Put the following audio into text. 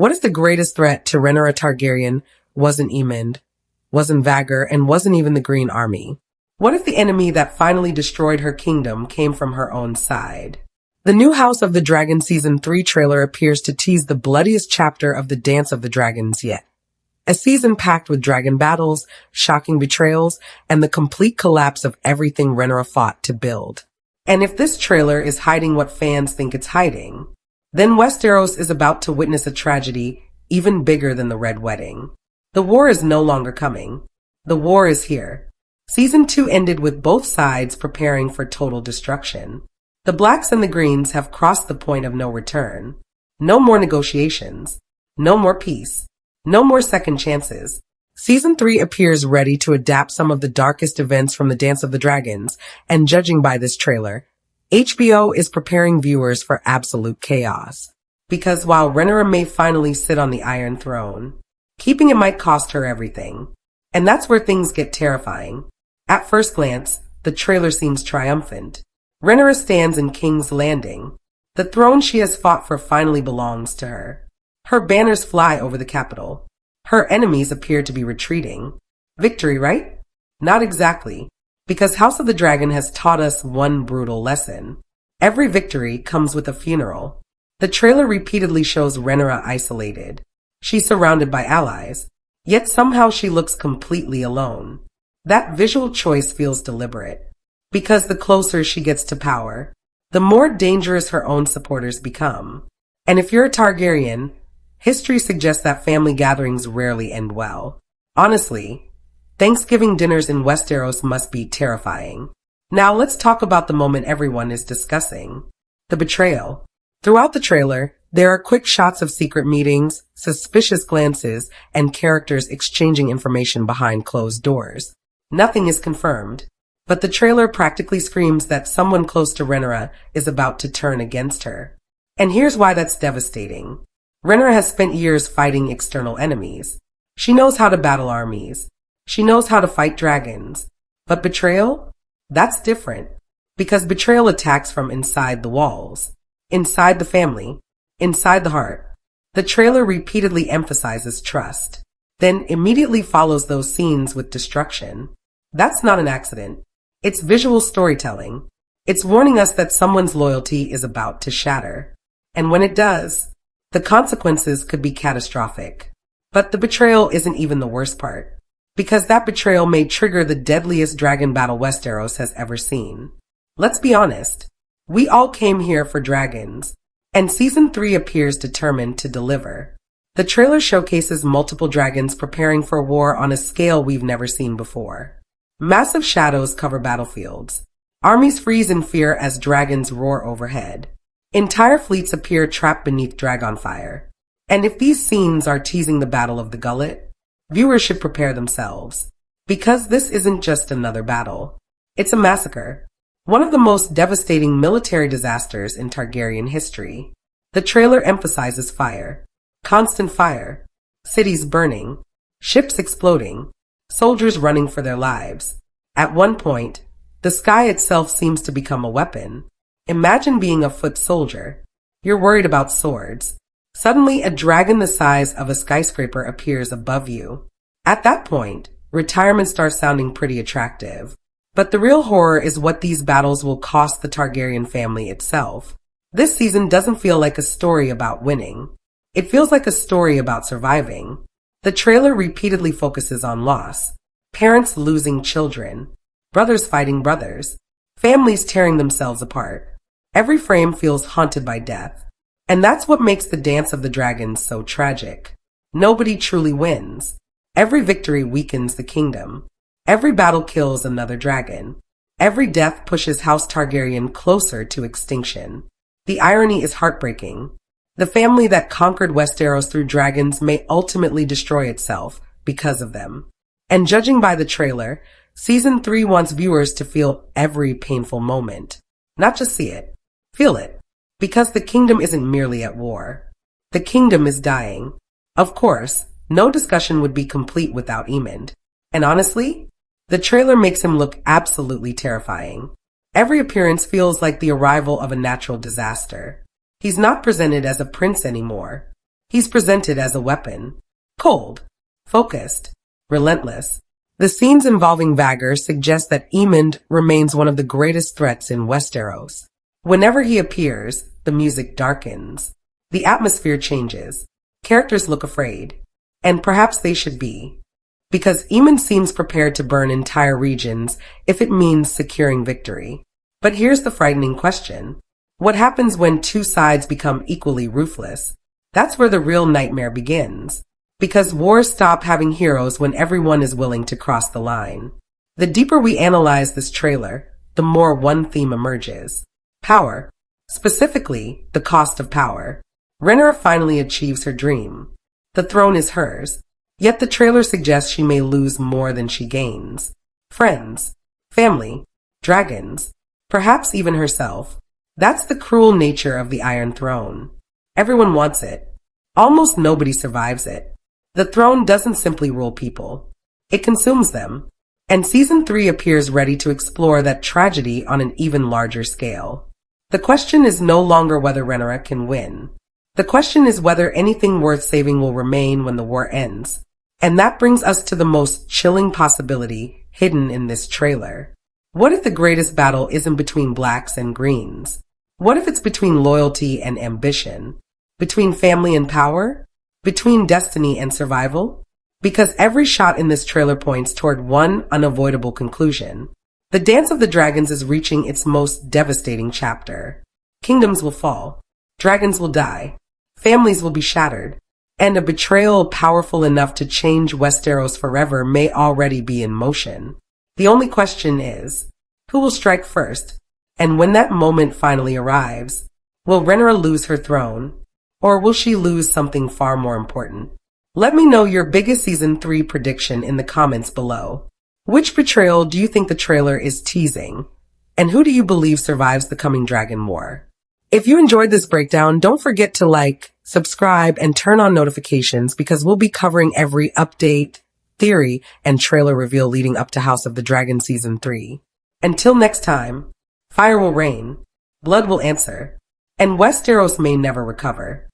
What if the greatest threat to Rhaenyra Targaryen wasn't Aemond, wasn't Vhagar, and wasn't even the Green Army? What if the enemy that finally destroyed her kingdom came from her own side? The new House of the Dragon Season 3 trailer appears to tease the bloodiest chapter of the Dance of the Dragons yet. A season packed with dragon battles, shocking betrayals, and the complete collapse of everything Rhaenyra fought to build. And if this trailer is hiding what fans think it's hiding, then Westeros is about to witness a tragedy even bigger than the Red Wedding. The war is no longer coming. The war is here. Season 2 ended with both sides preparing for total destruction. The Blacks and the Greens have crossed the point of no return. No more negotiations. No more peace. No more second chances. Season 3 appears ready to adapt some of the darkest events from the Dance of the Dragons, and judging by this trailer, HBO is preparing viewers for absolute chaos. Because while Rhaenyra may finally sit on the Iron Throne, keeping it might cost her everything. And that's where things get terrifying. At first glance, the trailer seems triumphant. Rhaenyra stands in King's Landing. The throne she has fought for finally belongs to her. Her banners fly over the capital. Her enemies appear to be retreating. Victory, right? Not exactly, because House of the Dragon has taught us one brutal lesson. Every victory comes with a funeral. The trailer repeatedly shows Rhaenyra isolated. She's surrounded by allies, yet somehow she looks completely alone. That visual choice feels deliberate, because the closer she gets to power, the more dangerous her own supporters become. And if you're a Targaryen, history suggests that family gatherings rarely end well. Honestly, Thanksgiving dinners in Westeros must be terrifying. Now let's talk about the moment everyone is discussing. The betrayal. Throughout the trailer, there are quick shots of secret meetings, suspicious glances, and characters exchanging information behind closed doors. Nothing is confirmed, but the trailer practically screams that someone close to Rhaenyra is about to turn against her. And here's why that's devastating. Rhaenyra has spent years fighting external enemies. She knows how to battle armies. She knows how to fight dragons. But betrayal? That's different. Because betrayal attacks from inside the walls, inside the family, inside the heart. The trailer repeatedly emphasizes trust, then immediately follows those scenes with destruction. That's not an accident. It's visual storytelling. It's warning us that someone's loyalty is about to shatter. And when it does, the consequences could be catastrophic. But the betrayal isn't even the worst part, because that betrayal may trigger the deadliest dragon battle Westeros has ever seen. Let's be honest. We all came here for dragons, and Season 3 appears determined to deliver. The trailer showcases multiple dragons preparing for war on a scale we've never seen before. Massive shadows cover battlefields. Armies freeze in fear as dragons roar overhead. Entire fleets appear trapped beneath dragon fire. And if these scenes are teasing the Battle of the Gullet, viewers should prepare themselves. Because this isn't just another battle. It's a massacre. One of the most devastating military disasters in Targaryen history. The trailer emphasizes fire. Constant fire. Cities burning. Ships exploding. Soldiers running for their lives. At one point, the sky itself seems to become a weapon. Imagine being a foot soldier. You're worried about swords. Suddenly, a dragon the size of a skyscraper appears above you. At that point, retirement starts sounding pretty attractive. But the real horror is what these battles will cost the Targaryen family itself. This season doesn't feel like a story about winning. It feels like a story about surviving. The trailer repeatedly focuses on loss. Parents losing children. Brothers fighting brothers. Families tearing themselves apart. Every frame feels haunted by death. And that's what makes the Dance of the Dragons so tragic. Nobody truly wins. Every victory weakens the kingdom. Every battle kills another dragon. Every death pushes House Targaryen closer to extinction. The irony is heartbreaking. The family that conquered Westeros through dragons may ultimately destroy itself because of them. And judging by the trailer, Season 3 wants viewers to feel every painful moment. Not just see it. Feel it. Because the kingdom isn't merely at war. The kingdom is dying. Of course, no discussion would be complete without Aemond. And honestly, the trailer makes him look absolutely terrifying. Every appearance feels like the arrival of a natural disaster. He's not presented as a prince anymore. He's presented as a weapon. Cold, focused, relentless. The scenes involving Vhagar suggest that Aemond remains one of the greatest threats in Westeros. Whenever he appears, the music darkens. The atmosphere changes. Characters look afraid. And perhaps they should be. Because Aemond seems prepared to burn entire regions if it means securing victory. But here's the frightening question. What happens when two sides become equally ruthless? That's where the real nightmare begins. Because wars stop having heroes when everyone is willing to cross the line. The deeper we analyze this trailer, the more one theme emerges. Power. Specifically, the cost of power. Rhaenyra finally achieves her dream. The throne is hers. Yet the trailer suggests she may lose more than she gains. Friends. Family. Dragons. Perhaps even herself. That's the cruel nature of the Iron Throne. Everyone wants it. Almost nobody survives it. The throne doesn't simply rule people. It consumes them. And Season 3 appears ready to explore that tragedy on an even larger scale. The question is no longer whether Rhaenyra can win. The question is whether anything worth saving will remain when the war ends. And that brings us to the most chilling possibility hidden in this trailer. What if the greatest battle isn't between blacks and greens? What if it's between loyalty and ambition? Between family and power? Between destiny and survival? Because every shot in this trailer points toward one unavoidable conclusion. The Dance of the Dragons is reaching its most devastating chapter. Kingdoms will fall. Dragons will die. Families will be shattered. And a betrayal powerful enough to change Westeros forever may already be in motion. The only question is, who will strike first? And when that moment finally arrives, will Rhaenyra lose her throne? Or will she lose something far more important? Let me know your biggest Season 3 prediction in the comments below. Which betrayal do you think the trailer is teasing? And who do you believe survives the coming dragon war? If you enjoyed this breakdown, don't forget to like, subscribe, and turn on notifications because we'll be covering every update, theory, and trailer reveal leading up to House of the Dragon Season 3. Until next time, fire will reign, blood will answer, and Westeros may never recover.